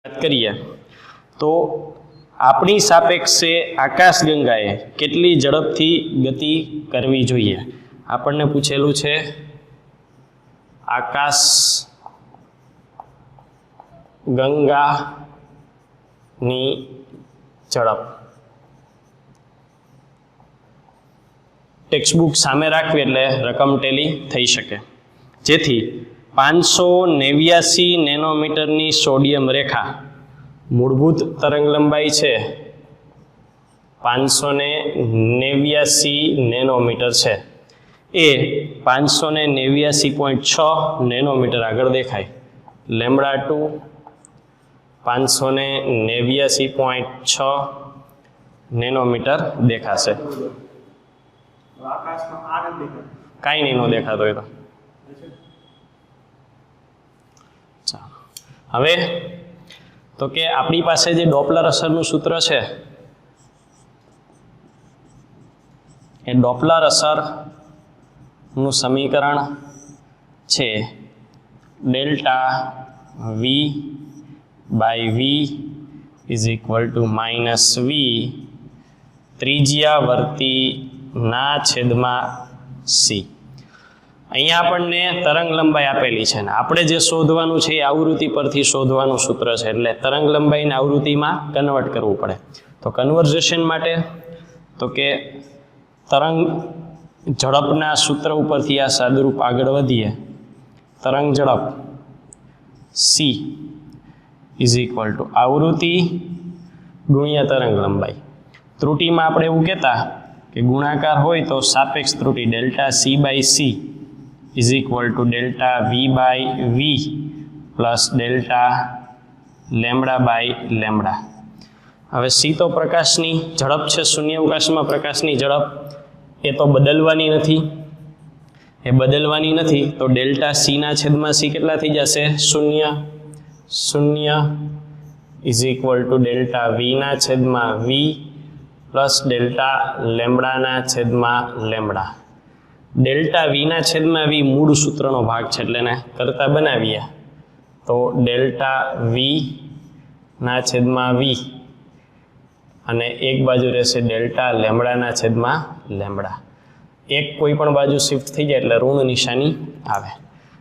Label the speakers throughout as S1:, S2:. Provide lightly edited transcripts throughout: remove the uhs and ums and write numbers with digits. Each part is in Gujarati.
S1: વાત કરીએ તો આપણી સાપેક્ષે આકાશગંગાએ કેટલી ઝડપથી ગતિ કરવી જોઈએ? આપણને પૂછેલું છે આકાશ ગંગાની ઝડપ. ટેક્સ્ટબુક સામે રાખવી એટલે રકમ ટેલી થઈ શકે. જેથી 589 નેનોમીટરની સોડિયમ રેખા મૂળભૂત તરંગ લંબાઈ છે 589 નેનોમીટર છે, એ 589.6 નેનોમીટર આગળ દેખાય. લેમ્બડા 2 589.6 નેનોમીટર દેખાશે. કાંઈ નહીં નો દેખાતો હોય તો હવે તો કે આપણી પાસે જે ડોપલર અસરનું સૂત્ર છે એ ડોપલર અસરનું સમીકરણ છે delta V by V is equal to minus V ત્રિજ્યાવર્તીના છેદમાં સી. અહીંયા આપણને તરંગ લંબાઈ આપેલી છે ને આપણે જે શોધવાનું છે એ આવૃત્તિ પરથી શોધવાનું સૂત્ર છે, એટલે તરંગ લંબાઈને આવૃત્તિમાં કન્વર્ટ કરવું પડે. તો કન્વર્ઝેશન માટે તો કે તરંગ ઝડપના સૂત્ર ઉપરથી આ સાદુરૂપ આગળ વધીએ. તરંગ ઝડપ સી ઇઝ ઇક્વલ ટુ આવૃત્તિ ગુણ્યા તરંગ લંબાઈ. ત્રુટિમાં આપણે એવું કહેતા કે ગુણાકાર હોય તો સાપેક્ષ ત્રુટિ delta C by C is equal to delta V by V plus delta lambda by lambda. હવે સી તો પ્રકાશની ઝડપ છે, શૂન્યાવકાશમાં પ્રકાશની ઝડપ એ તો બદલવાની નથી, તો ડેલ્ટા સીના છેદમાં સી કેટલા થઈ જશે? શૂન્ય ઇઝ ઇક્વલ ટુ ડેલ્ટા વીના છેદમાં વી પ્લસ ડેલ્ટા લેમ્બડાના છેદમાં લેમ્બડા. ડેલ્ટા વીના છેદમાં વી મૂળ સૂત્રનો ભાગ છે એટલે એને કરતા બનાવીએ તો ડેલ્ટા વીના છેદમાં વી અને એક બાજુ રહેશે ડેલ્ટા લેમ્બડાના છેદમાં લેમ્બડા. એક કોઈ પણ બાજુ શિફ્ટ થઈ જાય એટલે ઋણ નિશાની આવે.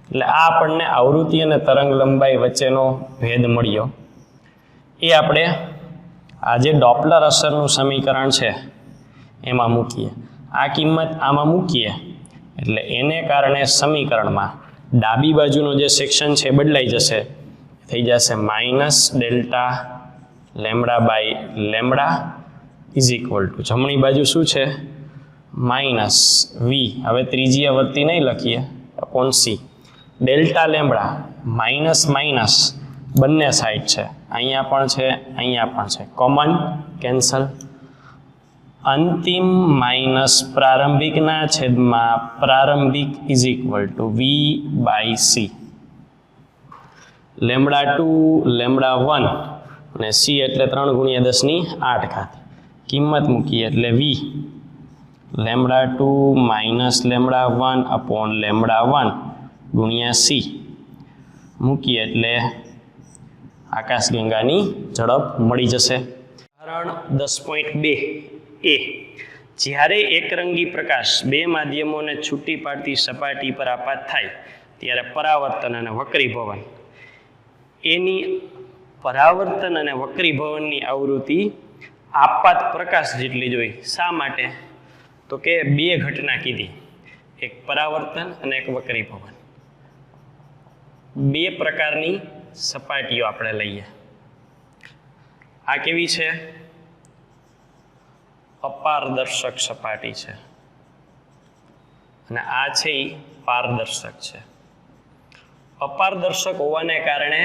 S1: એટલે આ આપણને આવૃત્તિ અને તરંગ લંબાઈ વચ્ચેનો ભેદ મળ્યો. એ આપણે આ જે ડોપલર અસરનું સમીકરણ છે એમાં મૂકીએ. આ કિંમત આમાં મૂકીએ એટલે એને કારણે સમીકરણમાં ડાબી બાજુનો જે સેક્શન છે બદલાઈ જશે, થઈ જશે minus delta lambda by lambda is equal to જમણી બાજુ શું છે? માઇનસ વી, હવે ત્રિજ્યાવર્તી નહીં લખીએ, upon C. Delta lambda minus minus બંને સાઈડ છે, અહીંયા પણ છે અહીંયા પણ છે, કોમન કેન્સલ. અંતિમ માઇનસ પ્રારંભિકના છેદમાં પ્રારંભિક is equal to V by C. Lambda 2 lambda 1 અને સી એટલે 3 ગુણ્યા 10⁸ કિંમત મૂકીએ એટલે V lambda 2 minus lambda 1 upon lambda 1 ગુણ્યા સી મૂકીએ એટલે આકાશગંગાની ઝડપ મળી જશે. ઉદાહરણ 10.2 એ જ્યારે એકરંગી પ્રકાશ બે માધ્યમોને છૂટી પાડતી સપાટી પર આપાત થાય ત્યારે પરાવર્તન અને વક્રીભવન એની પરાવર્તન અને વક્રીભવનની આવૃત્તિ આપાત પ્રકાશ જેટલી જોઈ. શા માટે? તો કે બે ઘટના કીધી, એક પરાવર્તન અને એક વક્રીભવન. બે પ્રકારની સપાટીઓ આપણે લઈએ. આ કેવી છે? અપારદર્શક સપાટી છે અને આ છે એ પારદર્શક છે. અપારદર્શક હોવાને કારણે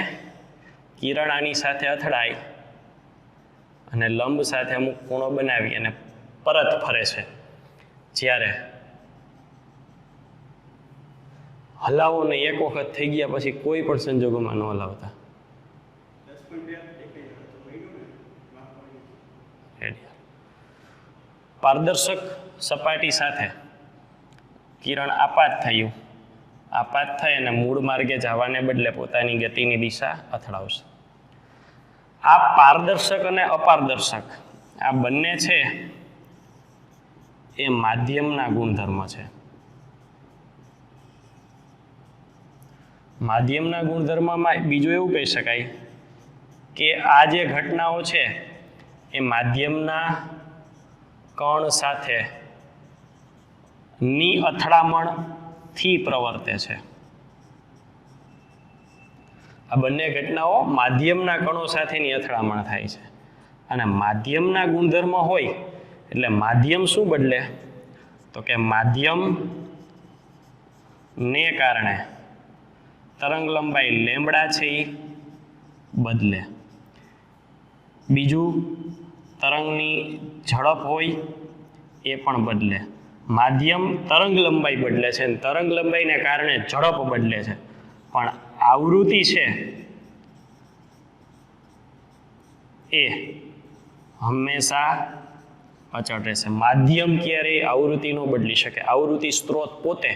S1: કિરણ આની સાથે અથડાય અને લંબ સાથે અમુક ખૂણો બનાવી અને પરત ફરે છે. જ્યારે હલાવો ને એક વખત થઈ ગયા પછી કોઈ પણ સંજોગોમાં ન હલાવતા. પારદર્શક સપાટી સાથે કિરણ આપાત થયું, આપાત થઈ અને મૂળ માર્ગે જવાને બદલે પોતાની ગતિની દિશા અથડાવશે. આ પારદર્શક અને અપારદર્શક આ બંને છે એ માધ્યમના ગુણધર્મ છે. માધ્યમના ગુણધર્મમાં બીજું એવું કહી શકાય કે આ જે ઘટનાઓ છે એ માધ્યમના કણ સાથે ની અથડામણથી પ્રવર્તે છે. આ બંને ઘટનાઓ માધ્યમના કણો સાથેની અથડામણ થાય છે. અને માધ્યમના ગુણધર્મ હોય એટલે માધ્યમ શું બદલે? તો કે માધ્યમ ને કારણે તરંગ લંબાઈ લેમ્બડા છે એ બદલે. બીજું તરંગની ઝડપ હોય એ પણ બદલે. માધ્યમ તરંગ લંબાઈ બદલે છે અને તરંગ લંબાઈને કારણે ઝડપ બદલે છે, પણ આવૃત્તિ છે એ હંમેશા અચળ રહેશે. માધ્યમ ક્યારેય આવૃત્તિ ન બદલી શકે. આવૃત્તિ સ્ત્રોત પોતે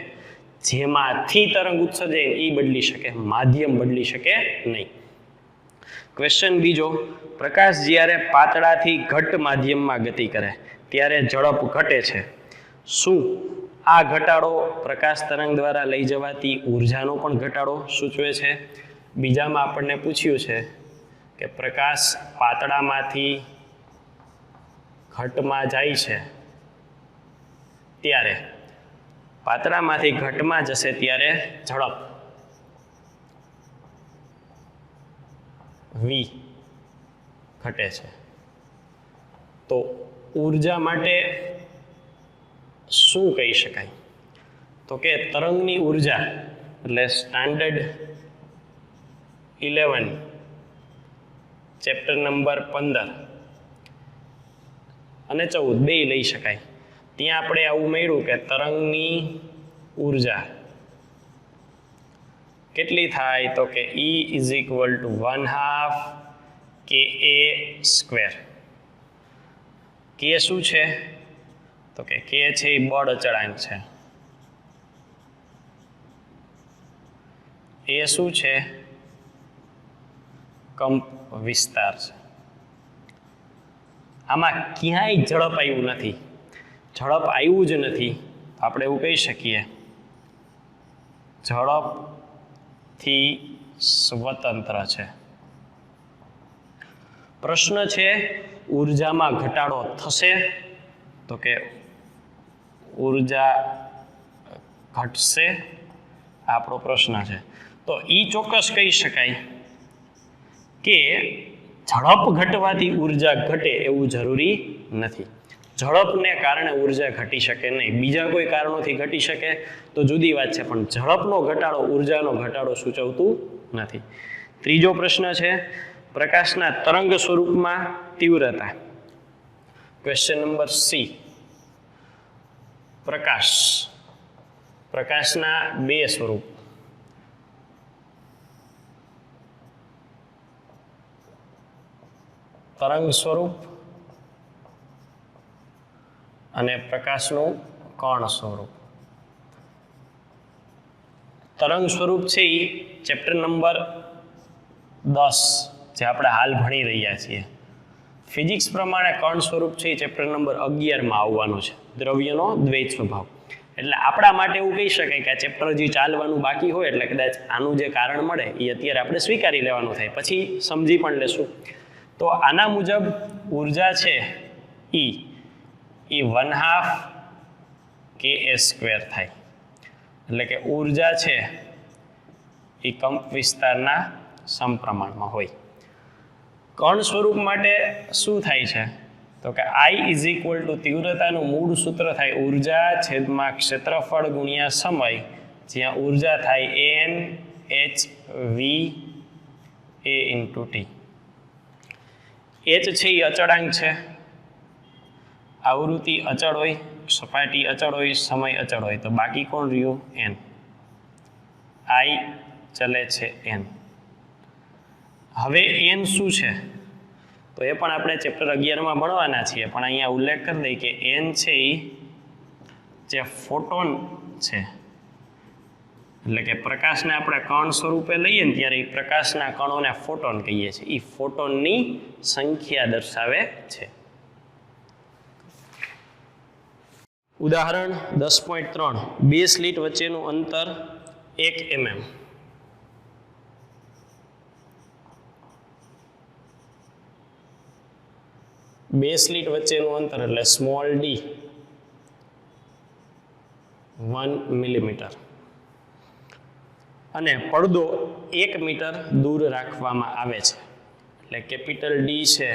S1: જેમાંથી તરંગ ઉત્સર્જે એ બદલી શકે, માધ્યમ બદલી શકે નહીં. ક્વેશ્ચન બીજો, પ્રકાશ જ્યારે પાતળાથી ઘટ્ટ માધ્યમમાં ગતિ કરે ત્યારે ઝડપ ઘટે છે. શું આ ઘટાડો પ્રકાશ તરંગ દ્વારા લઈ જવાતી ઉર્જાનો પણ ઘટાડો સૂચવે છે? બીજામાં આપણને પૂછ્યું છે કે પ્રકાશ પાતળામાંથી ઘટમાં જાય છે ત્યારે પાતળામાંથી ઘટમાં જશે ત્યારે ઝડપ v ઘટે છે. તો ઉર્જા માટે શું કહી શકાય? તો કે તરંગની ઉર્જા એટલે સ્ટાન્ડર્ડ 11 ચેપ્ટર નંબર 15 અને 14 બે લઈ શકાય. ત્યાં આપણે આવું મળ્યું કે તરંગની ઉર્જા કેટલી થાય? તો કે E = 1/2 kA². K શું છે? તો કે K છે એ બળ અચળાંક છે. એ શું છે? કંપ વિસ્તાર છે. આમાં ક્યાંય ઝડપ આવ્યું નથી. ઝડપ આવ્યું જ નથી આપણે એવું કહી શકીએ ઝડપથી સ્વતંત્ર છે. પ્રશ્ન છે ઉર્જામાં ઘટાડો થશે? તો કે ઉર્જા ઘટશે, આપણો પ્રશ્ન છે. તો એ ચોક્કસ કહી શકાય કે ઝડપ ઘટવાથી ઉર્જા ઘટે એવું જરૂરી નથી. ઝડપને કારણે ઉર્જા ઘટી શકે નહીં. બીજા કોઈ કારણોથી ઘટી શકે તો જુદી વાત છે, પણ ઝડપનો ઘટાડો ઉર્જાનો ઘટાડો સૂચવતું નથી. ત્રીજો પ્રશ્ન છે પ્રકાશના તરંગ સ્વરૂપમાં તીવ્રતા. Question number C. પ્રકાશના બે સ્વરૂપ. તરંગ સ્વરૂપ અને પ્રકાશનું કણ સ્વરૂપ. તરંગ સ્વરૂપ છે એ ચેપ્ટર નંબર 10 જે આપણે હાલ ભણી રહ્યા છીએ. ફિઝિક્સ પ્રમાણે કણ સ્વરૂપ છે એ ચેપ્ટર નંબર 11માં આવવાનું છે, દ્રવ્યનો દ્વૈત સ્વભાવ. એટલે આપણા માટે એવું કહી શકાય કે આ ચેપ્ટર જે ચાલવાનું બાકી હોય એટલે કદાચ આનું જે કારણ મળે એ અત્યારે આપણે સ્વીકારી લેવાનું થાય, પછી સમજી પણ લેશું. તો આના મુજબ ઉર્જા છે એ 1/2 kA² થાય. એટલે કે ઉર્જા છે એ કંપ વિસ્તારના સમપ્રમાણમાં હોય. કણ સ્વરૂપ માટે શું થાય છે? તો કે I = તીવ્રતાનું મૂળ સૂત્ર થાય ઉર્જા છેદમાં ક્ષેત્રફળ ગુણ્યા સમય, જ્યાં ઉર્જા થાય nhva/t. H છે એ અચળાંક છે. આવૃત્તિ અચળ હોય, સપાટી અચળ હોય, સમય અચળ હોય, તો બાકી કોણ રહ્યું? n. I ચલે છે n. હવે n શું છે? તો એ પણ આપણે ચેપ્ટર 11માં ભણવાના છીએ, પણ અહીંયા ઉલ્લેખ કરી દઈએ કે n છે એ જે ફોટોન છે એટલે કે પ્રકાશને આપણે કણ સ્વરૂપે લઈએ ને ત્યારે એ પ્રકાશના કણોને ફોટોન કહીએ છીએ. એ ફોટોનની સંખ્યા દર્શાવે છે. ઉદાહરણ 10.3 બે સ્લિટ વચ્ચેનું અંતર 1 mm. બે સ્લિટ વચ્ચેનું અંતર એટલે સ્મોલ ડી 1 મિલીમીટર અને પડદો 1 મીટર દૂર રાખવામાં આવે છે એટલે કેપિટલ ડી છે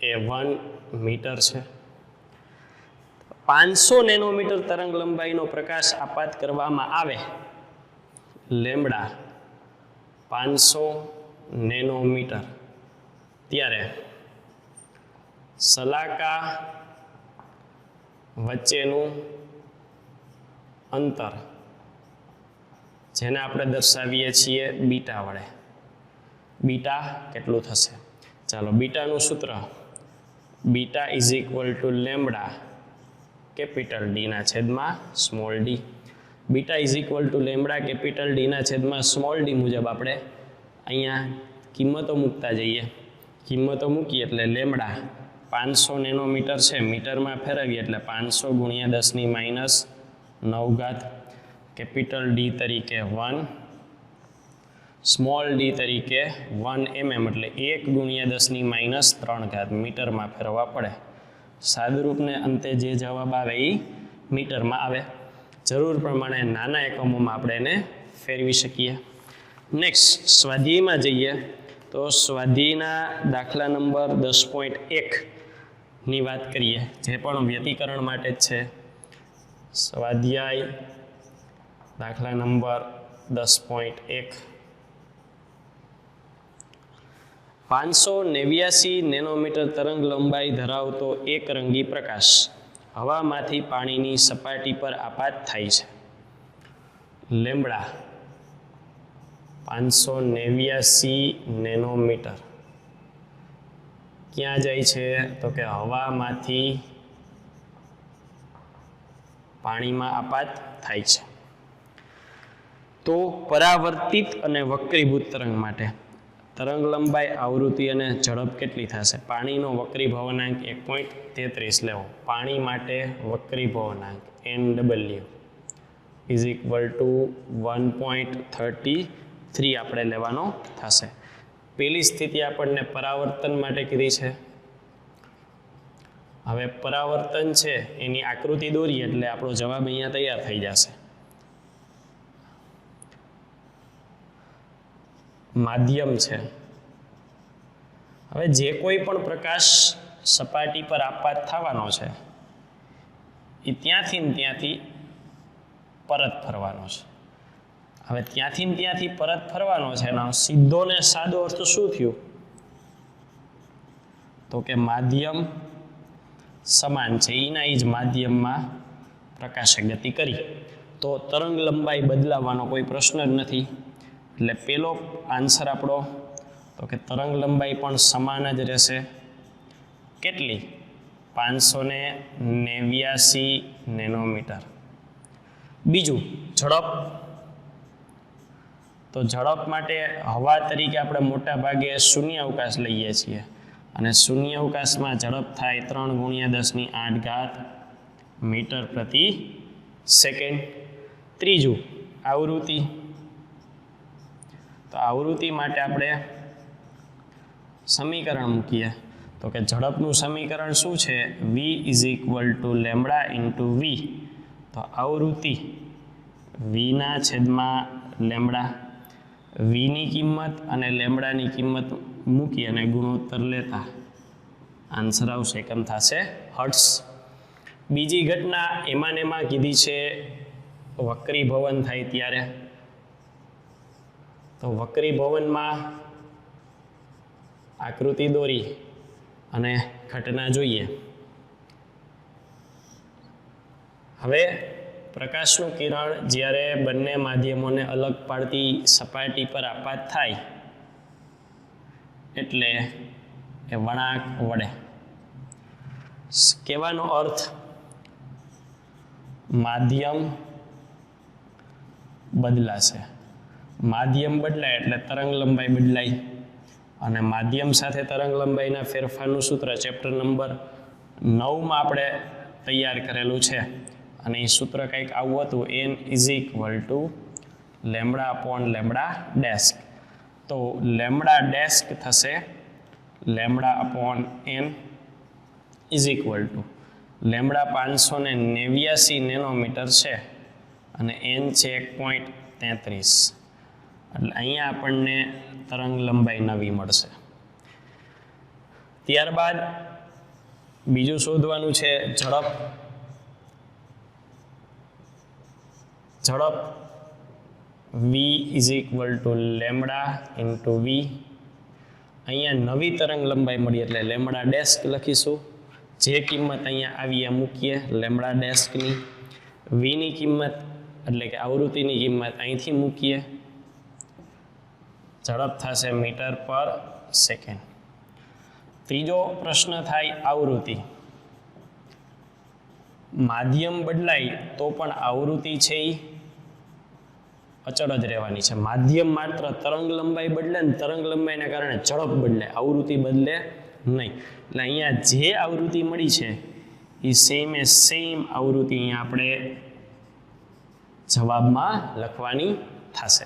S1: એ 1 મીટર છે. 500 નેનોમીટર તરંગ લંબાઈનો પ્રકાશ આપાત કરવામાં આવે, લેમ્બડા 500 નેનોમીટર, ત્યારે સલાકા વચ્ચેનું અંતર જેને આપણે દર્શાવીએ છીએ બીટા વડે. બીટા કેટલું થશે? ચાલો, બીટાનું સૂત્ર beta is equal to lambda capital ડીના છેદમાં small D. Beta is equal to lambda capital ડીના છેદમાં સ્મોલ ડી મુજબ આપણે અહીંયા કિંમતો મૂકતા જઈએ. કિંમતો મૂકીએ એટલે લેમ્બડા 500 નેનોમીટર છે, મીટરમાં ફેરવીએ એટલે 500 × 10⁻⁹ કેપિટલ ડી તરીકે 1, સ્મોલ ડી તરીકે 1 mm એટલે 1 × 10⁻³ મીટરમાં ફેરવવા પડે. સાદુરૂપને અંતે જે જવાબ આવે એ મીટરમાં આવે. જરૂર પ્રમાણે નાના એકમોમાં આપણે એને ફેરવી શકીએ. નેક્સ્ટ સ્વાધ્યાયમાં જઈએ તો સ્વાધ્યાયના દાખલા નંબર 10.1ની વાત કરીએ, જે પણ વ્યતિકરણ માટે જ છે. સ્વાધ્યાય દાખલા નંબર 10.1. 589 નેનોમીટર તરંગ લંબાઈ ધરાવતો એક રંગી પ્રકાશ હવામાંથી પાણીની સપાટી પર આપાત થાય છે. લેમ્બડા 589 નેનોમીટર ક્યાં જાય છે? તો કે હવામાંથી પાણીમાં આપાત થાય છે. તો પરાવર્તિત અને વક્રીભૂત તરંગ માટે તરંગ લંબાઈ, આવૃત્તિ અને ઝડપ કેટલી થશે? પાણીનો વક્રીભવનાંક 1.33 લેવો. પાણી માટે વક્રીભવનાંક NW ઇઝ ઇક્વલ ટુ 1.33 આપણે લેવાનો થશે. પહેલી સ્થિતિ આપણને પરાવર્તન માટે કીધી છે. હવે પરાવર્તન છે એની આકૃતિ દોરીએ એટલે આપણો જવાબ અહીંયા તૈયાર થઈ જશે. માધ્યમ છે. હવે જે કોઈ પણ પ્રકાશ સપાટી પર આપાત થવાનો છે એ ત્યાંથી પરત ફરવાનો છે. હવે ત્યાંથી પરત ફરવાનો છે એનો સીધો ને સાદો અર્થ શું થયું? તો કે માધ્યમ સમાન છે, એના જ માધ્યમમાં પ્રકાશે ગતિ કરી તો તરંગ લંબાઈ બદલાવાનો કોઈ પ્રશ્ન જ નથી. એટલે પેલો આન્સર આપણો તો કે તરંગ લંબાઈ પણ સમાન જ રહેશે. કેટલી? 589 નેનોમીટર. બીજું ઝડપ. તો ઝડપ માટે હવા તરીકે આપણે મોટા ભાગે શૂન્ય અવકાશ લઈએ છીએ અને શૂન્ય અવકાશમાં ઝડપ થાય 3 × 10⁸ મીટર પ્રતિ સેકન્ડ. ત્રીજું આવૃત્તિ. તો આવૃત્તિ માટે આપણે સમીકરણ મૂકીએ તો કે ઝડપનું સમીકરણ શું છે? v is equal to lambda into V. તો આવૃત્તિ વીના છેદમાં લેમ્બડા, વીની કિંમત અને લેમ્બડાની કિંમત મૂકી અને ગુણોત્તર લેતા આન્સર આવશે કેમ થશે? હર્ટ્ઝ. બીજી ઘટના એમાં કીધી છે વક્રીભવન થાય ત્યારે. તો વક્રીભવનમાં આકૃતિ દોરી અને ઘટના જોઈએ. હવે પ્રકાશનું કિરણ જ્યારે બંને માધ્યમોને અલગ પાડતી સપાટી પર આપાત થાય એટલે એ વળાંક વડે. કહેવાનો અર્થ માધ્યમ બદલાશે. માધ્યમ બદલાય એટલે તરંગ લંબાઈ બદલાય, અને માધ્યમ સાથે તરંગ લંબાઈના ફેરફારનું સૂત્ર ચેપ્ટર નંબર 9માં આપણે તૈયાર કરેલું છે, અને એ સૂત્ર કંઈક આવું હતું, n is equal two lambda upon lambda desk. તો લેમડા ડેસ્ક થશે lambda upon n is equal two lambda 589 nanometre છે અને n છે 1.33. એટલે અહીંયા આપણને તરંગ લંબાઈ નવી મળશે. ત્યારબાદ બીજું શોધવાનું છે ઝડપ. v is equal two lambda into v. અહીંયા નવી તરંગ લંબાઈ મળી એટલે લેમડા ડેસ્ક લખીશું. જે કિંમત અહીંયા આવી એ મૂકીએ લેમડા ડેસ્કની. vની કિંમત એટલે કે આવૃત્તિની કિંમત અહીંથી મૂકીએ. ઝડપ થશે મીટર પર સેકન્ડ. ત્રીજો પ્રશ્ન થાય આવૃત્તિ. માધ્યમ બદલાય તો પણ આવૃત્તિ છે એ અચળ જ રહેવાની છે. માધ્યમ માત્ર તરંગ લંબાઈ બદલે ને તરંગ લંબાઈના કારણે ઝડપ બદલે, આવૃત્તિ બદલે નહીં. એટલે અહીંયા જે આવૃત્તિ મળી છે એ સેમ આવૃત્તિ અહીંયા આપણે જવાબમાં લખવાની થશે.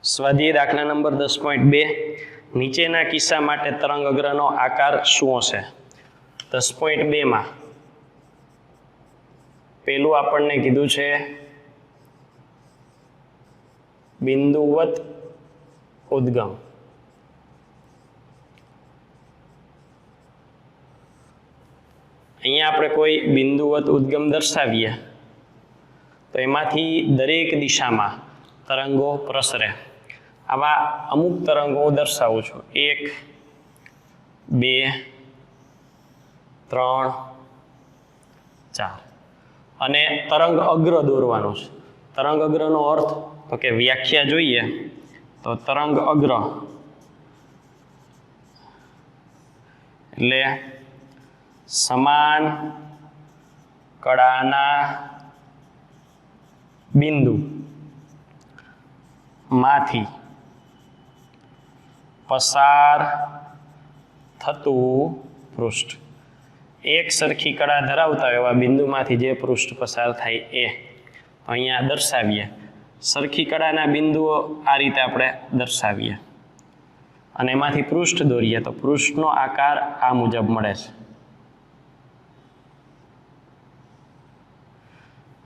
S1: સ્વાધ્યાય દાખલા નંબર 10.2. નીચેના કિસ્સા માટે તરંગ અગ્રનો આકાર શું હશે? 10.2માં પેલું આપણને કીધું છે બિંદુવત ઉદ્ગમ. અહીંયા આપણે કોઈ બિંદુવત ઉદ્ગમ દર્શાવીએ તો એમાંથી દરેક દિશામાં તરંગો પ્રસરે. આવા અમુક તરંગો હું દર્શાવું છું. 1, 2, 3, 4. અને તરંગ અગ્ર દોરવાનું છે. તરંગ અગ્રનો અર્થ તો કે વ્યાખ્યા જોઈએ તો તરંગ અગ્ર એટલે સમાન કળાના બિંદુ માંથી પસાર થતું પૃષ્ઠ. એક સરખી કળા ધરાવતા એવા બિંદુમાંથી જે પૃષ્ઠ પસાર થાય એ અહીંયા દર્શાવીએ. સરખી કળાના બિંદુઓ આ રીતે આપણે દર્શાવીએ અને એમાંથી પૃષ્ઠ દોરીએ તો પૃષ્ઠનો આકાર આ મુજબ મળે છે.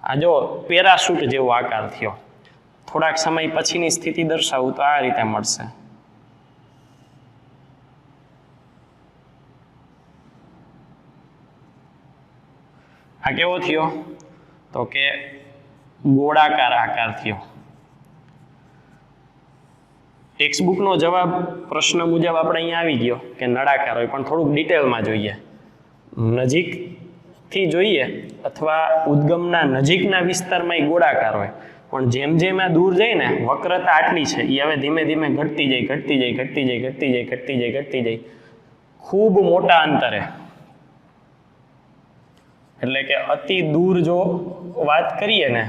S1: આ જો પેરાશૂટ જેવો આકાર થયો. થોડાક સમય પછીની સ્થિતિ દર્શાવું તો આ રીતે મળશે. આ કેવો થયો? તો કે ગોળાકાર આકાર થયો. ટેક્સ્ટબુકનો જવાબ પ્રશ્ન મુજબ આપણે અહીંયા આવી ગયો કે નળાકાર હોય, પણ થોડુંક ડિટેલમાં જોઈએ. નજીકથી જોઈએ અથવા ઉદ્ગમના નજીકના વિસ્તારમાં એ ગોળાકાર હોય, પણ જેમ જેમ આ દૂર જાય ને વક્રતા આટલી છે એ હવે ધીમે ધીમે ઘટતી જાય. ખૂબ મોટા અંતરે એટલે કે અતિ દૂર જો વાત કરીએ ને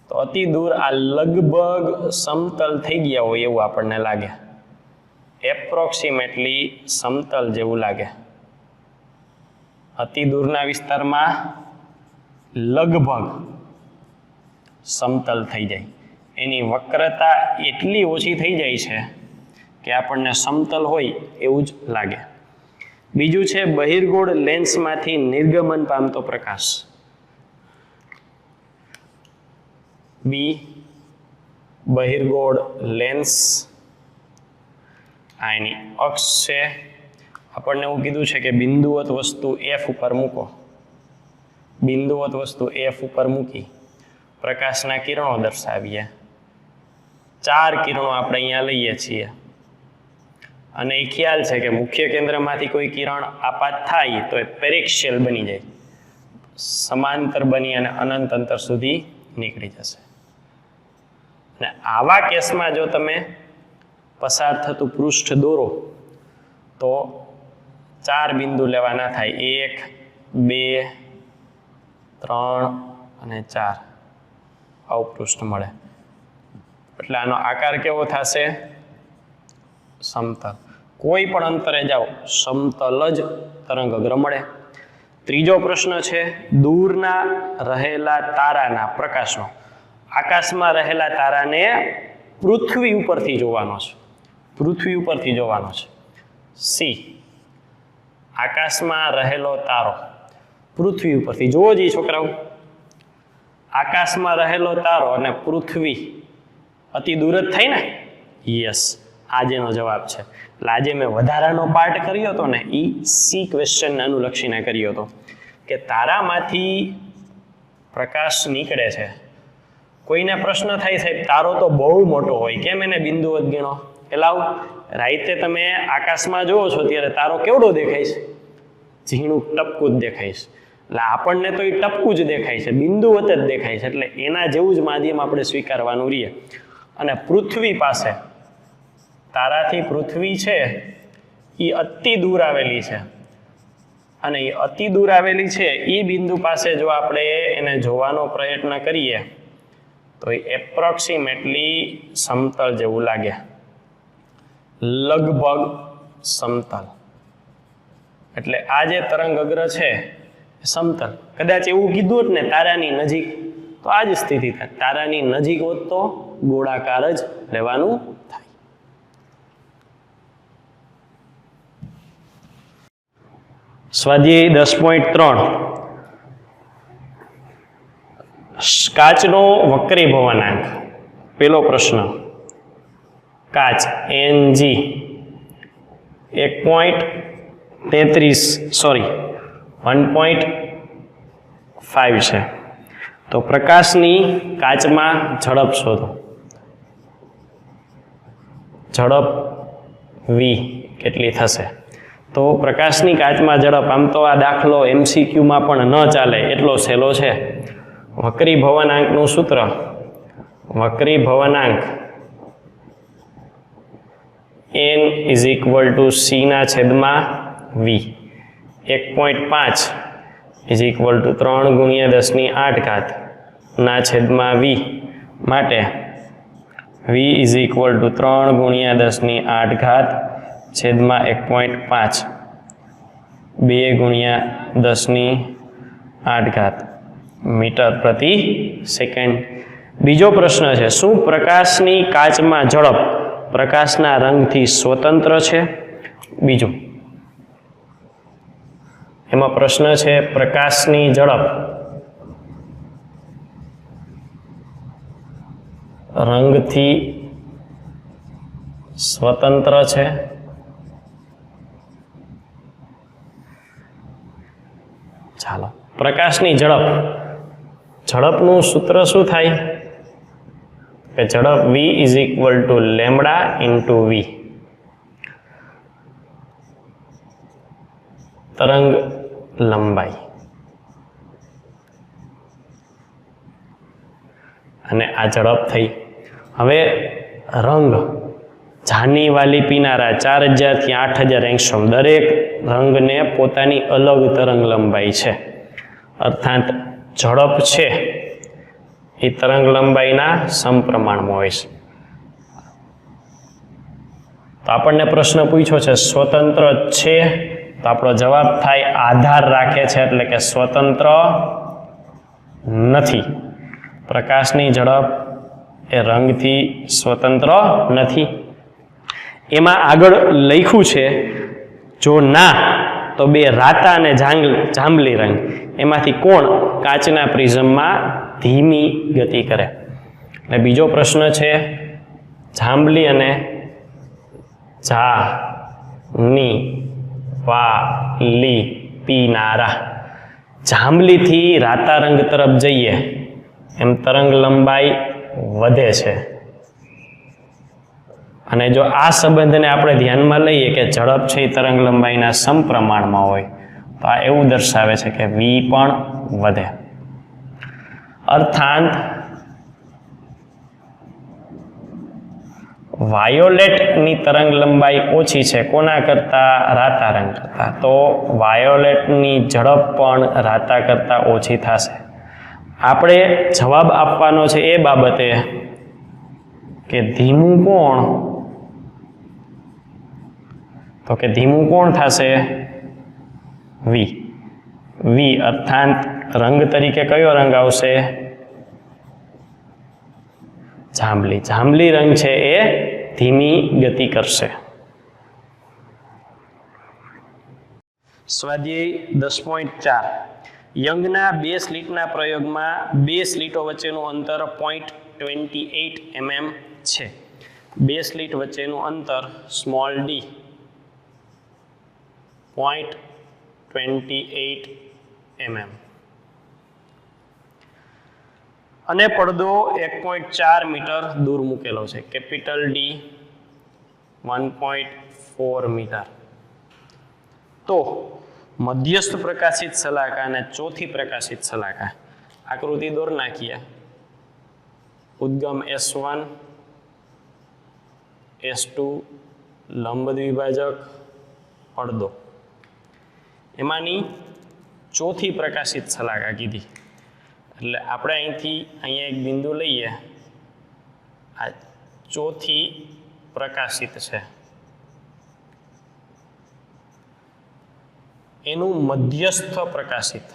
S1: તો અતિ દૂર આ લગભગ સમતલ થઈ ગયા હોય એવું આપણને લાગે. એપ્રોક્સિમેટલી સમતલ જેવું લાગે. અતિ દૂરના વિસ્તારમાં લગભગ સમતલ થઈ જાય. એની વક્રતા એટલી ઓછી થઈ જાય છે કે આપણને સમતલ હોય એવું જ લાગે. બીજું છે બહિર્ગોળ લેન્સમાંથી નિર્ગમન પામતો પ્રકાશ. બહિર્ગોળ લેન્સ આ એની અક્ષ છે. આપણને એવું કીધું છે કે બિંદુવત વસ્તુ F ઉપર મૂકો. બિંદુવત વસ્તુ F ઉપર મૂકી પ્રકાશના કિરણો દર્શાવીએ. 4 કિરણો આપણે અહીંયા લઈએ છીએ અને એ ખ્યાલ છે કે મુખ્ય કેન્દ્રમાંથી કોઈ કિરણ આપાત થાય તો એ પેરિક્સિયલ બની જાય, સમાંતર બની અને અનંત અંતર સુધી નીકળી જશે. અને આવા કેસમાં જો તમે પસાર થતું પૃષ્ઠ દોરો તો 4 બિંદુ લેવાના થાય. 1, 2, 3 અને 4 આવું પૃષ્ઠ મળે. એટલે આનો આકાર કેવો થશે? સમતલ. કોઈ પણ અંતરે જાઓ સમતલ જ તરંગઅગ્ર મળે. ત્રીજો પ્રશ્ન છે દૂરના રહેલા તારાના પ્રકાશનો. આકાશમાં રહેલા તારાને પૃથ્વી ઉપરથી જોવાનો છે. પૃથ્વી ઉપરથી જોવાનો છે. સી, આકાશમાં રહેલો તારો પૃથ્વી ઉપરથી જોવો જ છોકરાઓ. આકાશમાં રહેલો તારો અને પૃથ્વી અતિ દૂર જ થઈ ને? યસ, આજેનો જવાબ છે. એટલે આજે મેં વધારાનો પાર્ટ કર્યો હતો ને એ સી ક્વેશ્ચનને અનુલક્ષીને કર્યો હતો કે તારામાંથી પ્રકાશ નીકળે છે. કોઈને પ્રશ્ન થાય સાહેબ તારો તો બહુ મોટો હોય, કેમ એને બિંદુવત ગણો? એટલે રાઈતે તમે આકાશમાં જોવો છો ત્યારે તારો કેવડો દેખાય છે? ઝીણું ટપકું જ દેખાય છે. એટલે આપણને તો એ ટપકું જ દેખાય છે, બિંદુવત જ દેખાય છે. એટલે એના જેવું જ માધ્યમ આપણે સ્વીકારવાનું રહીએ. અને પૃથ્વી પાસે, તારાથી પૃથ્વી છે એ અતિ દૂર આવેલી છે, અને એ અતિ દૂર આવેલી છે એ બિંદુ પાસે જો આપણે એને જોવાનો પ્રયત્ન કરીએ તો એ એપ્રોક્સિમેટલી સમતલ જેવું લાગે, લગભગ સમતલ. એટલે આ જે તરંગઅગ્ર છે સમતલ. કદાચ એવું કીધું હોત ને તારાની નજીક, તો આ જ સ્થિતિ થાય. તારાની નજીક હોત તો ગોળાકાર જ લેવાનું થાય. સ્વાધ્યાય 10.3 કાચનો વક્રીભવનાંક. પેલો પ્રશ્ન, કાચ Ng 1.5 છે. તો પ્રકાશની કાચમાં ઝડપ શોધો. ઝડપ v કેટલી થશે? તો પ્રકાશની કાચમાં ઝડપ, આમ તો આ દાખલો MCQમાં પણ ન ચાલે એટલો સહેલો છે. વક્રીભવનાંકનું સૂત્ર, વક્રીભવનાંક n = c ના છેદમાં v. 1.5 = 3 × 10⁸ ના છેદમાં v માટે v = 3 × 10⁸ છેદમાં 1.5 2 × 10⁸ મીટર પ્રતિ સેકન્ડ. બીજો પ્રશ્ન છે શું પ્રકાશની કાચમાં ઝડપ પ્રકાશના રંગથી સ્વતંત્ર છે? બીજું એમાં પ્રશ્ન છે પ્રકાશની ઝડપ રંગથી સ્વતંત્ર છે? ચાલો, પ્રકાશની ઝડપનું સૂત્ર શું થાય? કે ઝડપ v = λ × v. તરંગ લંબાઈ અને આ ઝડપ થઈ. હવે રંગ જાની વાલી પીનારા 4000 થી 8000 એંગસ્ટ્રોમ, દરેક રંગને પોતાની અલગ તરંગ લંબાઈ છે. અર્થાત ઝડપ છે એ તરંગ લંબાઈના સમપ્રમાણમાં હોય છે. તો આપણને પ્રશ્ન પૂછ્યો છે સ્વતંત્ર છે, તો આપણો જવાબ થાય આધાર રાખે છે, એટલે કે સ્વતંત્ર નથી. પ્રકાશની ઝડપ એ રંગથી સ્વતંત્ર નથી. એમાં આગળ લખ્યું છે જો ના તો બે રાતા અને જાંબલી રંગ એમાંથી કોણ કાચના પ્રિઝમમાં ધીમી ગતિ કરે? અને બીજો પ્રશ્ન છે જાંબલી અને જાની વાલી પીનારા. જાંબલીથી રાતા રંગ તરફ જઈએ એમ તરંગ લંબાઈ વધે છે. અને જો આ સંબંધને આપણે ધ્યાનમાં લઈએ કે ઝડપ છે એ તરંગ લંબાઈના સમપ્રમાણમાં હોય તો આ એવું દર્શાવે છે કે v પણ વધે. અર્થાત વાયોલેટની તરંગ લંબાઈ ઓછી છે કોના કરતા? રાતા રંગ કરતા. તો વાયોલેટની ઝડપ પણ રાતા કરતા ઓછી થશે. આપણે જવાબ આપવાનો છે એ બાબતે કે ધીમું કોણ, તો કે ધીમું કોણ થશે વી. વી અર્થાત રંગ તરીકે કયો રંગ આવશે? જાંબલી. જાંબલી રંગ છે એ ધીમી ગતિ કરશે. સ્વાધ્યાય 10.4 યંગના 2 સ્લિટના પ્રયોગમાં 2 સ્લિટો વચ્ચેનું અંતર 0.28 mm છે. 2 સ્લિટ વચ્ચેનું અંતર સ્મોલ ડી 0.28 mm અને પડદો 1.4 મીટર દૂર મૂકેલો છે. Capital D 1.4 metre. તો મધ્યસ્થ પ્રકાશિત શલાકા અને ચોથી પ્રકાશિત શલાકા આકૃતિ દોર નાખીએ. ઉદ્ગમ S1 S2 લંબ દ્વિભાજક પડદો. એમાંની ચોથી પ્રકાશિત શલાકા કીધી એટલે આપણે અહીંથી અહીંયા એક બિંદુ લઈએ. આ ચોથી પ્રકાશિત છે એનું મધ્યસ્થ પ્રકાશિત,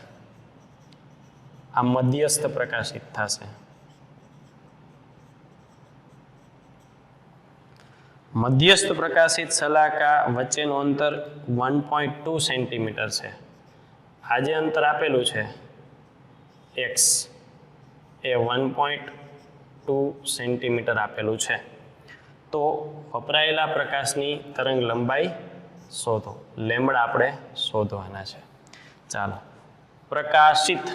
S1: આ મધ્યસ્થ પ્રકાશિત થશે. મધ્યસ્થ પ્રકાશિત શલાકા વચ્ચેનું અંતર 1.2 સેન્ટીમીટર છે. આ જે અંતર આપેલું છે x એ 1.2 સેન્ટીમીટર આપેલું છે. તો વપરાયેલા પ્રકાશની તરંગ લંબાઈ શોધો. લેમ્બડા આપણે શોધવાના છે. ચાલો, પ્રકાશિત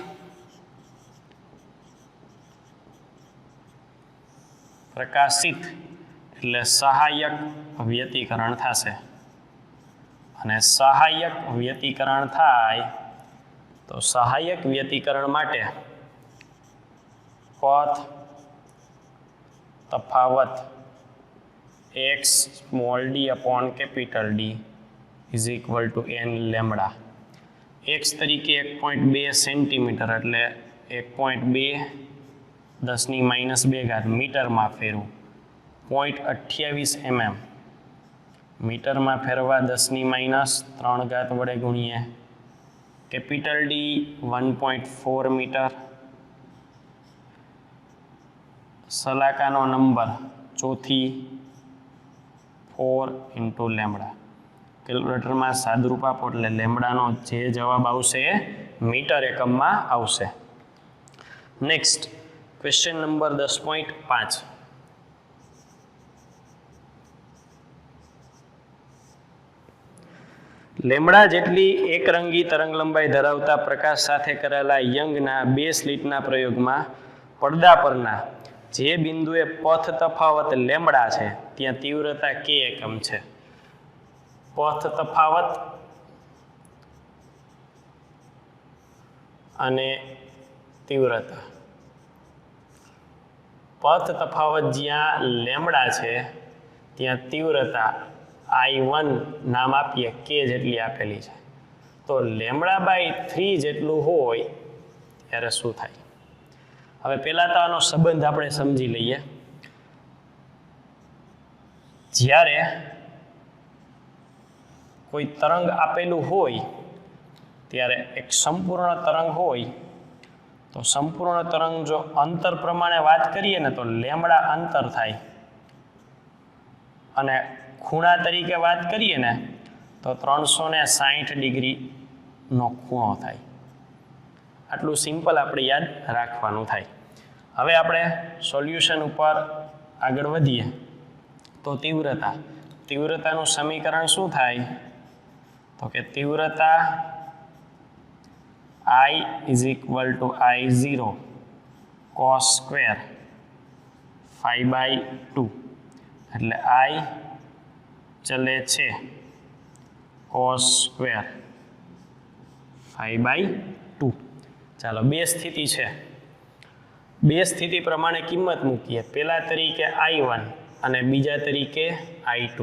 S1: એટલે સહાયક વ્યતિકરણ થશે. અને સહાયક વ્યતિકરણ થાય તો સહાયક વ્યતિકરણ માટે પથ તફાવત x small d upon capital D is equal to n lambda. x તરીકે 1.2 સેન્ટીમીટર એટલે 1.2 10⁻²² મીટરમાં ફેરવું. 0.28 mm મીટરમાં ફેરવા 10⁻³ વડે ગુણીએ. Capital D 1.4 metre. શલાકાનો નંબર ચોથી 4 ઇન્ટુ લેમ્બડા. કેલ્ક્યુલેટરમાં સાદુરૂપ આપો એટલે લેમ્બડાનો જે જવાબ આવશે એ મીટર એકમમાં આવશે. નેક્સ્ટ ક્વેશ્ચન નંબર 10.5 લેમ્બડા જેટલી એકરંગી તરંગલંબાઈ ધરાવતા પ્રકાશ સાથે કરેલા યંગના 2 સ્લિટના પ્રયોગમાં પડદા પરના જે બિંદુએ પથ તફાવત લેમ્બડા છે ત્યાં તીવ્રતા k એકમ છે. પથ તફાવત અને તીવ્રતા. પથ તફાવત જ્યાં લેમ્બડા છે ત્યાં તીવ્રતા I1 નામ આપીએ, k જેટલી આપેલી છે. તો λ/3 જેટલું હોય ત્યારે શું થાય? હવે પહેલા તો આનો સંબંધ આપણે સમજી લઈએ. જ્યારે કોઈ તરંગ આપેલું હોય ત્યારે એક સંપૂર્ણ તરંગ હોય તો સંપૂર્ણ તરંગ જો અંતર પ્રમાણે વાત કરીએ ને તો લેમ્બડા અંતર થાય અને ખૂણા તરીકે વાત કરીએ ને તો 360 ડિગ્રીનો ખૂણો થાય. આટલું સિમ્પલ આપણે યાદ રાખવાનું થાય. હવે આપણે સોલ્યુશન ઉપર આગળ વધીએ તો તીવ્રતાનું સમીકરણ શું થાય? તો કે તીવ્રતા I is equal to I0 cos square phi/2 એટલે I ચલે છે cos square phi/2. ચાલો, બે સ્થિતિ છે. બે સ્થિતિ પ્રમાણે કિંમત મૂકીએ. પહેલા તરીકે I1 અને બીજા તરીકે I2.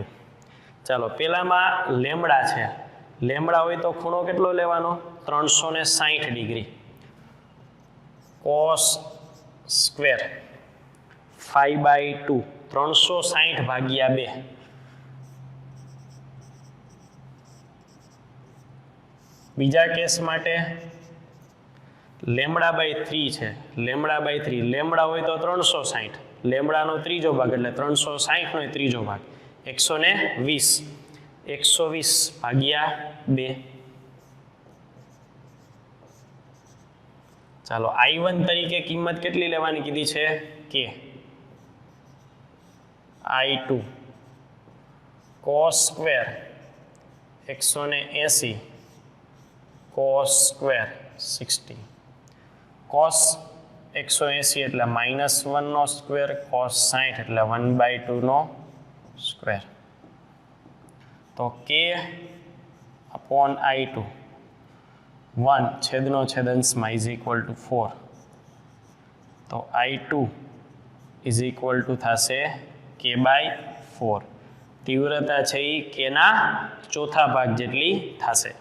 S1: ચાલો, પહેલામાં લેમ્બડા છે. લેમ્બડા હોય તો ખૂણો કેટલો લેવાનો? 360 ડિગ્રી. cos square 5/2 360/2. બીજા કેસ માટે λ/3 છે. λ/3 લેમડા હોય તો 360, લેમડાનો ત્રીજો ભાગ એટલે 360 નો ત્રીજો ભાગ 120, 120/2. ચાલો I1 તરીકે કિંમત કેટલી લેવાની કીધી છે કે I2 cos square 180 cos square 60. cos 180 એટલે -1 નો સ્ક્વેર, cos 60 એટલે 1/2 નો સ્ક્વેર. તો k upon I2 1 છેદનો છેદ અંશમાં ઇઝ ઇક્વલ ટુ 4. તો I2 ઇઝ ઇક્વલ ટુ થશે k/4. તીવ્રતા છે એ કેના ચોથા ભાગ જેટલી થશે.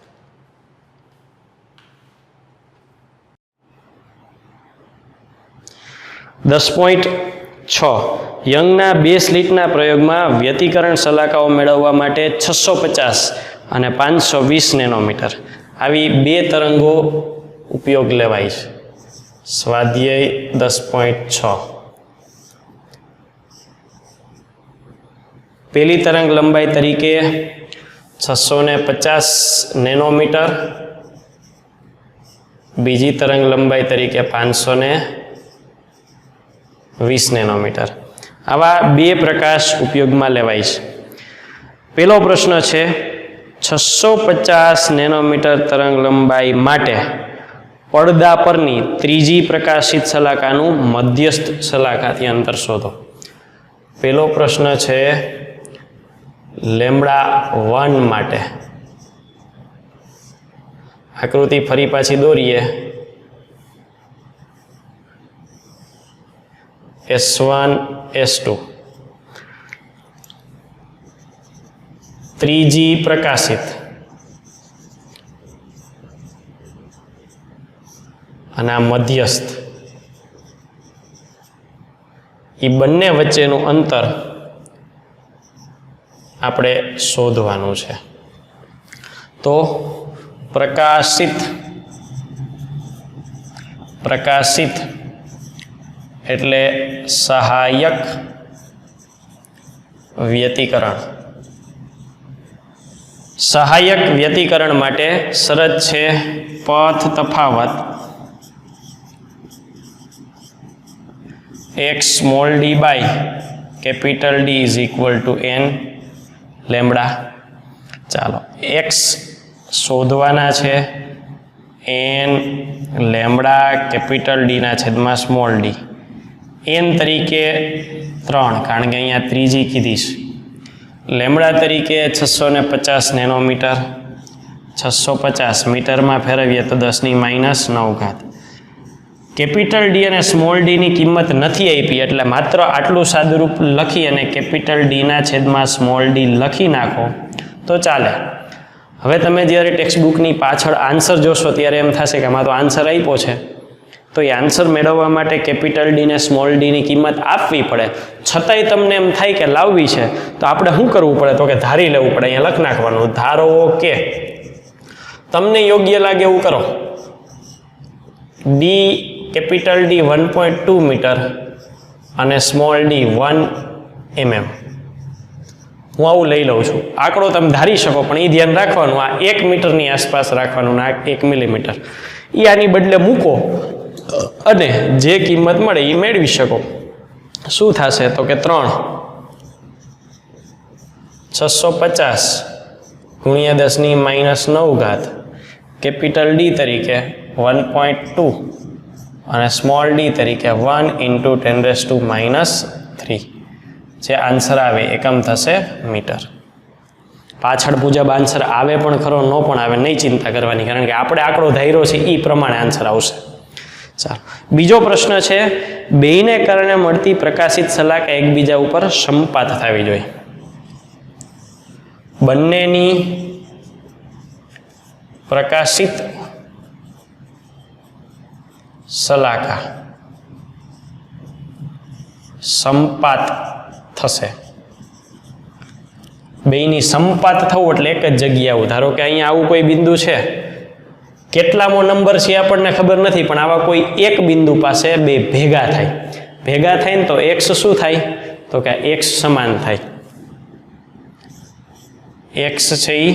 S1: દસ પોઈન્ટ 6 યંગના 2 સ્લિટના પ્રયોગમાં વ્યતિકરણ શલાકાઓ મેળવવા માટે 650 અને 520 નેનોમીટર આવી 2 તરંગો ઉપયોગ લેવાય છે. સ્વાધ્યાય 10.6. પહેલી તરંગ લંબાઈ તરીકે 650 નેનોમીટર, બીજી તરંગ લંબાઈ તરીકે 520 નેનોમીટર. આવા 2 પ્રકાશ ઉપયોગમાં લેવાય છે. પહેલો પ્રશ્ન છે 650 નેનોમીટર તરંગ લંબાઈ માટે પડદા પરની ત્રીજી પ્રકાશિત શલાકાનું મધ્યસ્થ શલાકાથી અંતર શોધો. પહેલો પ્રશ્ન છે λ1 માટે. આકૃતિ ફરી પાછી દોરીએ. S1 S2 ત્રીજી પ્રકાશિત અને આ મધ્યસ્થ, એ બંને વચ્ચેનું અંતર આપણે શોધવાનું છે. તો પ્રકાશિત એટલે સહાયક વ્યતિકરણ. સહાયક વ્યતિકરણ માટે શરત છે પથ તફાવત x small d by capital D is equal to n lambda. ચાલો x શોધવાના છે, n લેમ્બડા કેપિટલ D ના છેદમાં સ્મોલ d. n તરીકે 3 કારણ કે અહીંયા ત્રીજી કીધી છે. લેમ્બડા તરીકે 650 નેનોમીટર, 650 મીટરમાં ફેરવીએ તો 10⁻⁹. કેપિટલ D અને સ્મોલ d ની કિંમત નથી આપી એટલે માત્ર આટલું સાદુરૂપ લખી અને કેપિટલ D ના છેદમાં સ્મોલ d લખી નાખો તો ચાલે. હવે તમે જ્યારે ટેક્સ્ટ બુકની પાછળ આન્સર જોશો ત્યારે એમ થશે કે આમાં તો આન્સર આપ્યો છે, તો એ આન્સર મેળવવા માટે કેપિટલ D ને સ્મોલ d ની કિંમત આપવી પડે. છતાંય તમને એમ થાય કે લાવવી છે તો આપણે શું કરવું પડે? તો કે ધારી લેવું પડે. અહીંયા લખ નાખવાનું ધારો કે તમને યોગ્ય લાગે એવું કરો. D કેપિટલ D 1.2 મીટર અને સ્મોલ d 1 mm. હું આવું લઈ લઉં છું. આંકડો તમે ધારી શકો પણ એ ધ્યાન રાખવાનું આ 1 મીટરની આસપાસ રાખવાનું, આ 1 મિલીમીટર. એ આની બદલે મૂકો અને જે કિંમત મળે એ મેળવી શકો. શું થશે તો કે 3 650 ગુણ્યા 10⁻⁹ કેપિટલ D તરીકે 1.2 અને સ્મોલ d તરીકે 1 × 10⁻³ જે આન્સર આવે એકમ થશે મીટર. પાછળ મુજબ આન્સર આવે પણ ખરો ન પણ આવે નહીં ચિંતા કરવાની, કારણ કે આપણે આંકડો ધાર્યો છે એ પ્રમાણે આન્સર આવશે. ચાલો બીજો પ્રશ્ન છે બેયને કારણે મળતી પ્રકાશિત શલાકા એકબીજા ઉપર સંપાત થવી જોઈએ. બંનેની પ્રકાશિત સલાકા સંપાત થશે. બેયની સંપાત થવું એટલે એક જ જગ્યાએ આવું. ધારો કે અહીંયા આવું કોઈ બિંદુ છે, કેટલામો નંબર છે આપણને ખબર નથી, પણ આવા કોઈ એક બિંદુ પાસે બે ભેગા થાય. ભેગા થાય ને તો એક્સ શું થાય? તો કે એક્સ સમાન થાય. એક્સ છે એ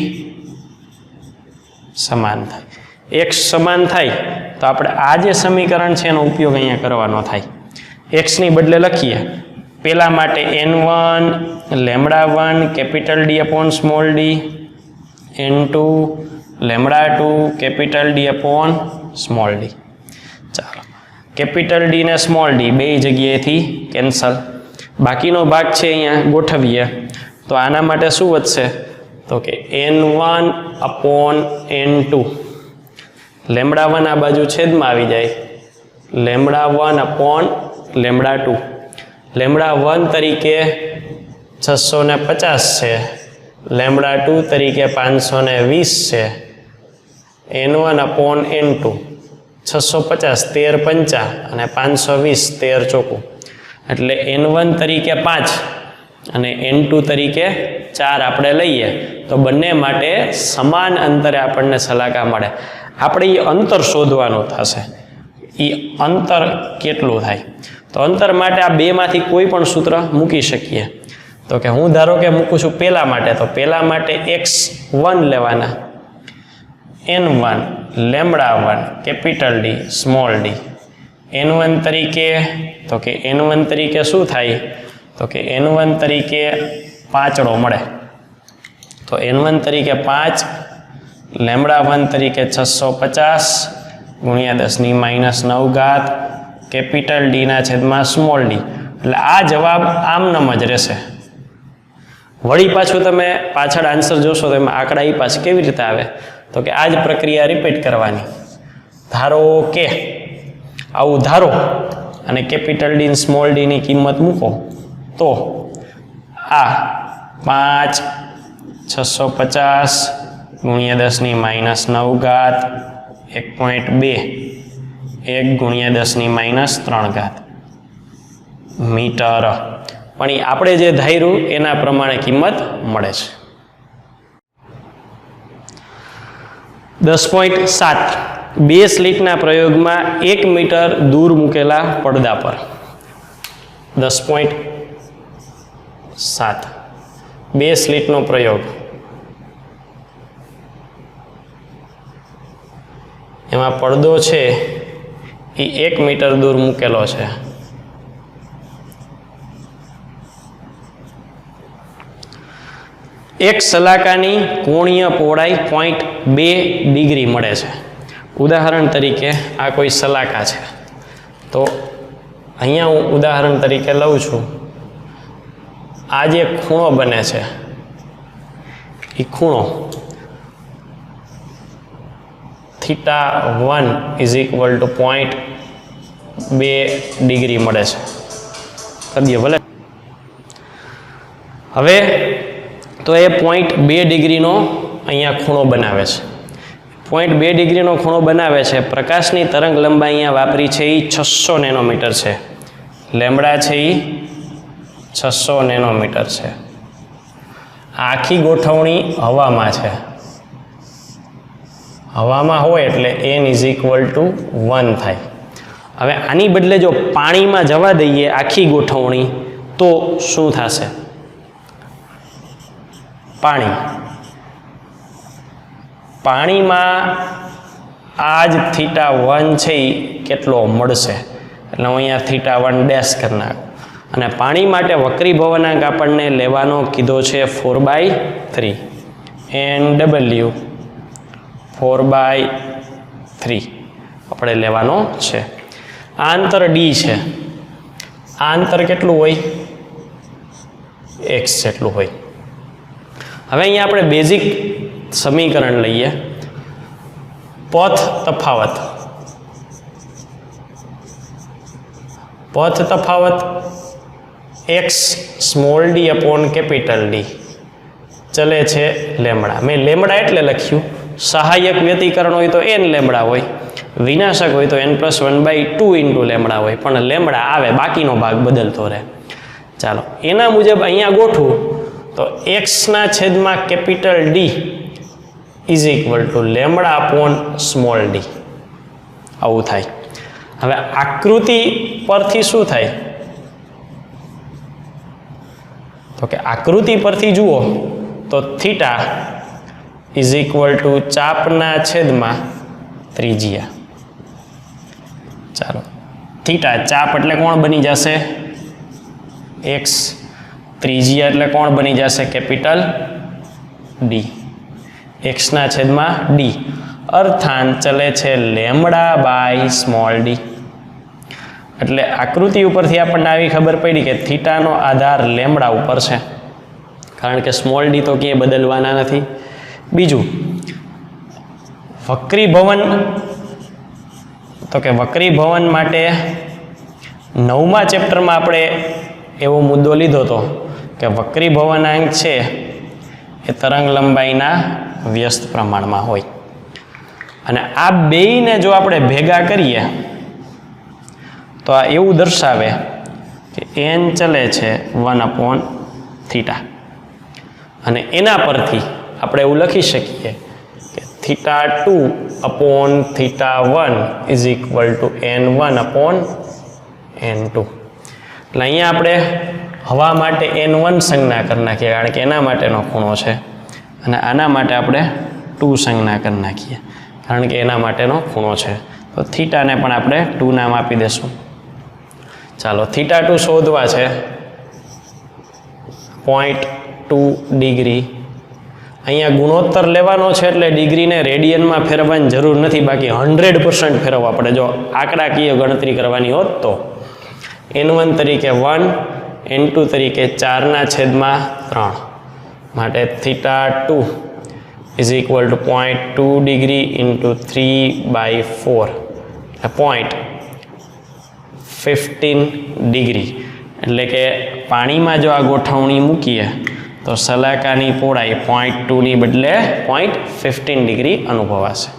S1: સમાન થાય. એક્સ સમાન થાય તો આપણે આ જે સમીકરણ છે એનો ઉપયોગ અહીંયા કરવાનો થાય. એક્સની બદલે લખીએ પેલા માટે n1 λ1 capital D upon small d, n2 λ2 capital D upon small d. ચાલો, કેપિટલ D ને સ્મોલ d બે જગ્યાએથી કેન્સલ. બાકીનો ભાગ છે અહીંયા ગોઠવીએ તો આના માટે શું વધશે? તો કે n1 અપોન n2. λ1 આ બાજુ છેદમાં આવી જાય, λ1 અપોન λ2. λ1 તરીકે 650 છે, λ2 તરીકે 520 છે. n1 અપોન n2 650 13 પંચા અને 520 13 ચોકું, એટલે n1 તરીકે 5 અને n2 તરીકે 4 આપણે લઈએ તો બંને માટે સમાન અંતરે આપણને સલાકા મળે. આપણે એ અંતર શોધવાનું થશે. એ અંતર કેટલું થાય? તો અંતર માટે આ બેમાંથી કોઈ પણ સૂત્ર મૂકી શકીએ. તો કે હું ધારો કે મૂકું છું પહેલા માટે, તો પહેલા માટે x1 લેવાના, n1 λ1 capital D small d. n1 તરીકે તો કે n1 તરીકે શું થાય? તો કે n1 તરીકે 5 મળે. તો n1 તરીકે 5, λ1 તરીકે 650 ગુણ્યા 10⁻⁹ કેપિટલ D ના છેદમાં સ્મોલ d. એટલે આ જવાબ આમનામ જ રહેશે. વળી પાછું તમે પાછળ આન્સર જોશો તો એમાં આંકડા એ પાછું કેવી રીતે આવે? તો કે આ જ પ્રક્રિયા રિપીટ કરવાની. ધારો કે આવું ધારો અને કેપિટલ D સ્મોલ d ની કિંમત મૂકો તો આ 5 650 ગુણ્યા 10⁻⁹ 1.2 1 ગુણ્યા 10⁻³ મીટર. પણ એ આપણે જે ધાર્યું એના પ્રમાણે કિંમત મળે છે. 10.7 બે સ્લિટના પ્રયોગમાં 1 મીટર દૂર મૂકેલા પડદા પર. 10.7 બે સ્લિટનો પ્રયોગ, એમાં પડદો છે એ 1 મીટર દૂર મૂકેલો છે. એક સલાકાની કોણીય પહોળાઈ 0.2 ડિગ્રી મળે છે. ઉદાહરણ તરીકે આ કોઈ સલાકા છે, તો અહીંયા હું ઉદાહરણ તરીકે લઉં છું. આ જે ખૂણો બને છે એ ખૂણો θ1 = 0.2 ડિગ્રી મળે છે. કરીએ ભલે. હવે તો એ 0.2 ડિગ્રીનો અહીંયા ખૂણો બનાવે છે. 0.2 ડિગ્રીનો ખૂણો બનાવે છે. પ્રકાશની તરંગ લંબાઈ અહીંયા વાપરી છે એ 600 નેનોમીટર છે. લેમ્બડા છે એ 600 નેનોમીટર છે. આખી ગોઠવણી હવામાં છે. હવામાં હોય એટલે n = 1 થાય. હવે આની બદલે જો પાણીમાં જવા દઈએ આખી ગોઠવણી તો શું થશે? પાણીમાં આ જ θ1 છે એ કેટલો મળશે? એટલે હું અહીંયા θ1 ડેશ કરી નાખું. અને પાણી માટે વક્રી ભવનાંક આપણને લેવાનો કીધો છે 4/3 NW 4/3 આપણે લેવાનો છે. આ અંતર D છે. આ અંતર કેટલું હોય? x જેટલું હોય. હવે અહીંયા આપણે બેઝિક સમીકરણ લઈએ. પથ તફાવત x small d upon capital D ચલે છે લેમ્બડા. મેં લેમ્બડા એટલે લખ્યું, સહાયક વ્યતિકરણ હોય તો n લેમડા હોય, વિનાશક હોય તો n+1/2 ઇન્ટુ લેમડા હોય, પણ લેમડા આવે, બાકીનો ભાગ બદલતો રહે. ચાલો એના મુજબ અહીંયા ગોઠવું તો x/D is equal two lambda upon small d આવું થાય. હવે આકૃતિ પરથી શું થાય તો કે આકૃતિ પરથી જુઓ તો થીટા ઇઝ ઇક્વલ ટુ ચાપના છેદમાં ત્રિજ્યા. ચાલો થીટા ચાપ એટલે કોણ બની જશે x, ત્રિજ્યા એટલે કોણ બની જશે D, x/d. અર્થાન ચલે છે લેમડા બાય સ્મોલ d. એટલે આકૃતિ ઉપરથી આપણને આવી ખબર પડી કે થીટાનો આધાર લેમડા ઉપર છે, કારણ કે સ્મોલ d તો ક્યાંય બદલવાના નથી. બીજું વક્રીભવન, તો કે વક્રીભવન માટે 9મા ચેપ્ટરમાં આપણે એવો મુદ્દો લીધો હતો કે વક્રીભવનાંક છે એ તરંગ લંબાઈના વ્યસ્ત પ્રમાણમાં હોય, અને આ બેયને જો આપણે ભેગા કરીએ તો આ એવું દર્શાવે કે n ચલે છે 1/θ, અને એના પરથી આપણે એવું લખી શકીએ કે θ2/θ1 ઇઝ ઇક્વલ ટુ n1/n2. એટલે અહીંયા આપણે હવા માટે n1 સંજ્ઞા કરી નાખીએ, કારણ કે એના માટેનો ખૂણો છે, અને આના માટે આપણે 2 સંજ્ઞા કરી નાખીએ, કારણ કે એના માટેનો ખૂણો છે. તો થીટાને પણ આપણે 2 નામ આપી દેશું. ચાલો θ2 શોધવા છે 0.2 ડિગ્રી. અહીંયા ગુણોત્તર લેવાનો છે એટલે ડિગ્રીને રેડિયનમાં ફેરવવાની જરૂર નથી, બાકી 100% ફેરવવા પડે. જો આંકડાકીય ગણતરી કરવાની હોત તો n1 તરીકે 1, n2 તરીકે 4/3, માટે θ2 is equal to 0.2 degree into 3/4, 0.15 degree. એટલે કે પાણીમાં જો આ ગોઠવણી મૂકીએ તો સલાકાની પહોળાઈ 0.2 ની બદલે 0.15 ડિગ્રી અનુભવાશે.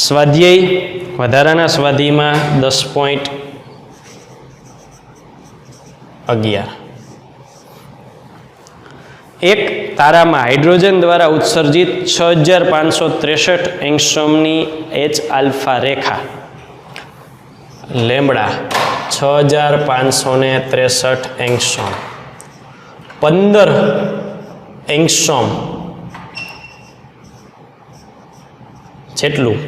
S1: સ્વાધ્યાય, વધારાના સ્વાધ્યાયમાં 10.11 એક તારામાં હાઇડ્રોજન દ્વારા ઉત્સર્જિત 6563 એંગસ્ટ્રોમની H આલ્ફા રેખા લેમ્બડા 6563 એંગસ્ટ્રોમ 15 એંગસ્ટ્રોમ જેટલું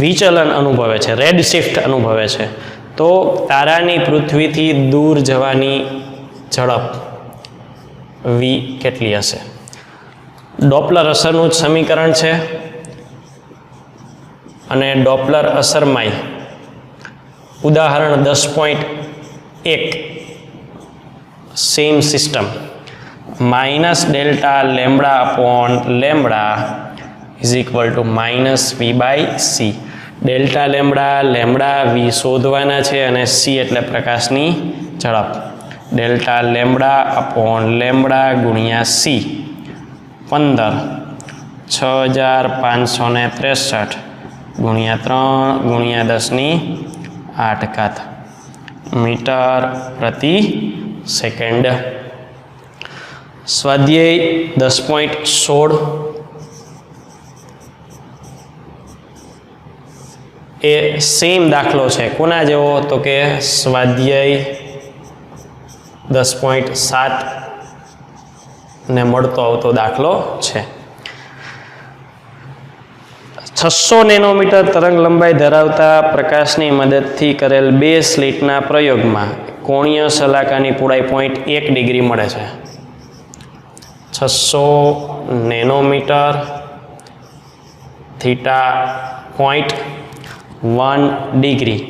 S1: વિચલન અનુભવે છે, રેડ શિફ્ટ અનુભવે છે, તો તારાની પૃથ્વીથી દૂર જવાની ઝડપ v કેટલી હશે? ડોપલર અસરનું જ સમીકરણ છે, અને ડોપલર અસરમાંય ઉદાહરણ 10.1 same system -delta lambda upon lambda is equal to -v/c. Delta lambda, lambda v શોધવાના છે, અને c એટલે પ્રકાશની ઝડપ. ડેલ્ટા લેમ્બડા અપોન લેમ્બડા ગુણ્યા c 15 6563 ગુણ્યા 3 ગુણ્યા 10⁸ મીટર પ્રતિ સેકન્ડ. સ્વાધ્યાય 10.16 એ સેમ દાખલો છે. કોના જેવો? તો કે સ્વાધ્યાય 10.7 ને મળતો આવતો દાખલો છે. 600 નેનોમીટર તરંગ લંબાઈ ધરાવતા પ્રકાશની મદદથી કરેલ 2 સ્લિટના પ્રયોગમાં કોણીય સલાકાની પહોળાઈ 0.1 ડિગ્રી મળે છે. 600 નેનોમીટર, થીટા 0.1 ડિગ્રી,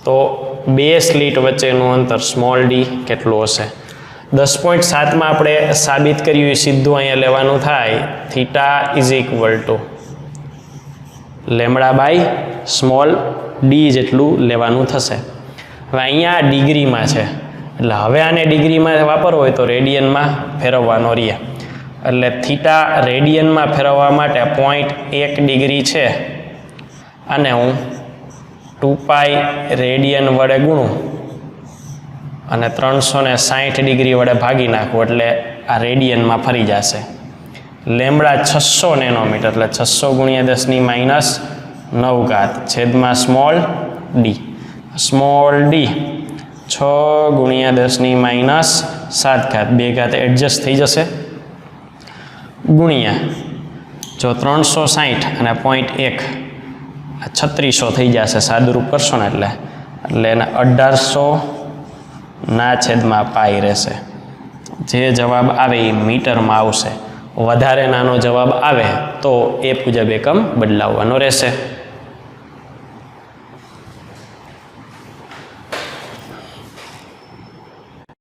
S1: તો 2 સ્લિટ વચ્ચેનું અંતર સ્મોલ ડી કેટલું હશે? 10.7માં આપણે સાબિત કર્યું, સીધું અહીંયા લેવાનું થાય. Theta is equal to lambda by small D જેટલું લેવાનું થશે. હવે અહીંયા ડિગ્રીમાં છે, એટલે હવે આને ડિગ્રીમાં વાપરવો હોય તો રેડિયનમાં ફેરવવાનો રહે. એટલે થીટા રેડિયનમાં ફેરવવા માટે 0.1 ડિગ્રી છે અને હું 2π રેડિયન વડે ગુણું અને 360 ડિગ્રી વડે ભાગી નાખું એટલે આ રેડિયનમાં ફરી જશે. લેમડા 600 નેનોમીટર એટલે 600 ગુણ્યા 10⁻9 છેદમાં સ્મોલ ડી. સ્મોલ ડી 6 ગુણ્યા 10⁻7 બે ઘાત એડજસ્ટ થઈ જશે ગુણ્યા જો 360 અને 0.1 3600 થઈ જશે સાદુરૂપ કરશો ને એટલે એને 1800/π રહેશે. જે જવાબ આવે એ મીટરમાં આવશે. વધારે નાનો જવાબ આવે તો એ મુજબ એકમ બદલાવવાનો રહેશે.